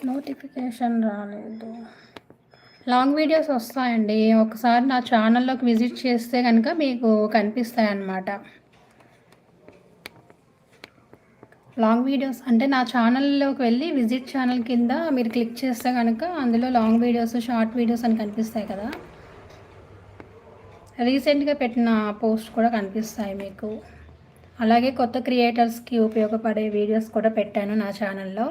Notification రాలేదు. Long videos వస్తాయండి. ఒకసారి నా ఛానల్లోకి విజిట్ చేస్తే కనుక మీకు కనిపిస్తాయన్నమాట. లాంగ్ వీడియోస్ అంటే నా ఛానల్లోకి వెళ్ళి విజిట్ ఛానల్ కింద మీరు క్లిక్ చేస్తే కనుక అందులో లాంగ్ వీడియోస్, షార్ట్ వీడియోస్ అని కనిపిస్తాయి కదా. రీసెంట్గా పెట్టిన పోస్ట్ కూడా కనిపిస్తాయి మీకు. అలాగే కొత్త క్రియేటర్స్కి ఉపయోగపడే వీడియోస్ కూడా పెట్టాను నా ఛానల్లో.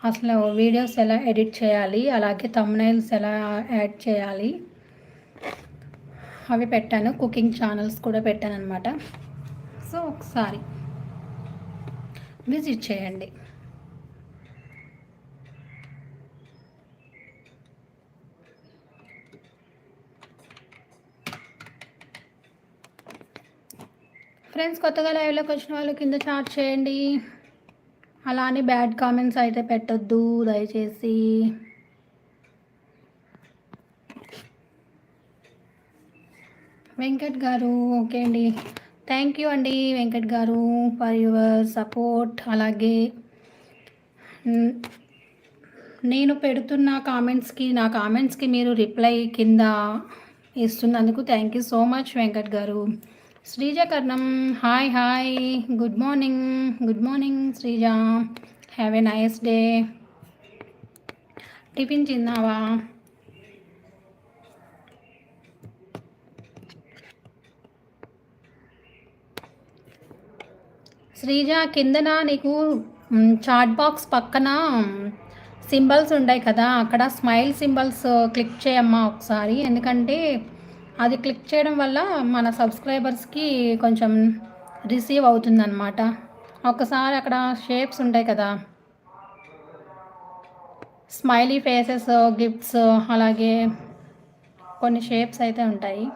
అసలు వీడియోస్ ఎలా ఎడిట్ చేయాలి, అలాగే థంబ్నెయిల్స్ ఎలా యాడ్ చేయాలి అవి పెట్టాను. కుకింగ్ ఛానల్స్ కూడా పెట్టాను అనమాట. సో ఒకసారి విజిట్ చేయండి. ఫ్రెండ్స్, కొత్తగా లైవ్లోకి వచ్చిన వాళ్ళు కింద చాట్ చేయండి. అలానే బ్యాడ్ కామెంట్స్ అయితే పెట్టొద్దు దయచేసి. వెంకట్ గారు, ఓకే అండి, థ్యాంక్ యూ అండి వెంకట్ గారు ఫర్ యువర్ సపోర్ట్. అలాగే నేను పెడుతున్న నా కామెంట్స్కి మీరు రిప్లై కింద ఇస్తున్నందుకు thank you so much Venkat గారు. Sreeja Karnam, hi hi, good morning Sreeja, have a nice day. Tiffin తిన్నావా? శ్రీజ, కిందన నీకు చాట్ బాక్స్ పక్కన సింబల్స్ ఉంటాయి కదా, అక్కడ స్మైల్ సింబల్స్ క్లిక్ చేయమ్మా ఒకసారి. ఎందుకంటే అది క్లిక్ చేయడం వల్ల మన సబ్స్క్రైబర్స్కి కొంచెం రిసీవ్ అవుతుందన్నమాట. ఒకసారి అక్కడ షేప్స్ ఉంటాయి కదా, స్మైలీ ఫేసెస్, గిఫ్ట్స్, అలాగే కొన్ని షేప్స్ అయితే ఉంటాయి.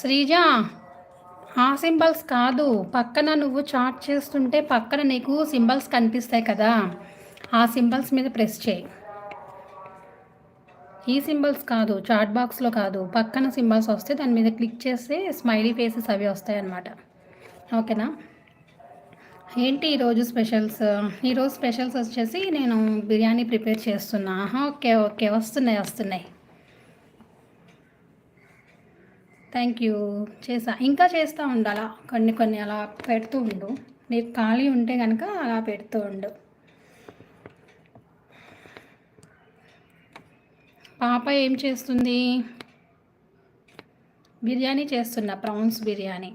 శ్రీజ, ఆ సింబల్స్ కాదు, పక్కన నువ్వు చాట్ చేస్తుంటే పక్కన నీకు సింబల్స్ కనిపిస్తాయి కదా, ఆ సింబల్స్ మీద ప్రెస్ చేయి. ఈ సింబల్స్ కాదు, చాట్ బాక్స్లో కాదు, పక్కన సింబల్స్ వస్తే దాని మీద క్లిక్ చేస్తే స్మైలీ ఫేసెస్ అవి వస్తాయి అన్నమాట. ఓకేనా? ఏంటి ఈరోజు స్పెషల్స్? ఈరోజు స్పెషల్స్ వచ్చేసి నేను బిర్యానీ ప్రిపేర్ చేస్తున్నా. ఓకే ఓకే, వస్తున్నాయి. Thank you. ఇంకా చేస్తూ ఉండాలా, కొన్ని అలా పెడుతూ ఉండు. నీకు ఖాళీ ఉంటే కనుక అలా పెడుతూ ఉండు. పాప ఏం చేస్తుంది? బిర్యానీ చేస్తున్నా, ప్రాన్స్ బిర్యానీ.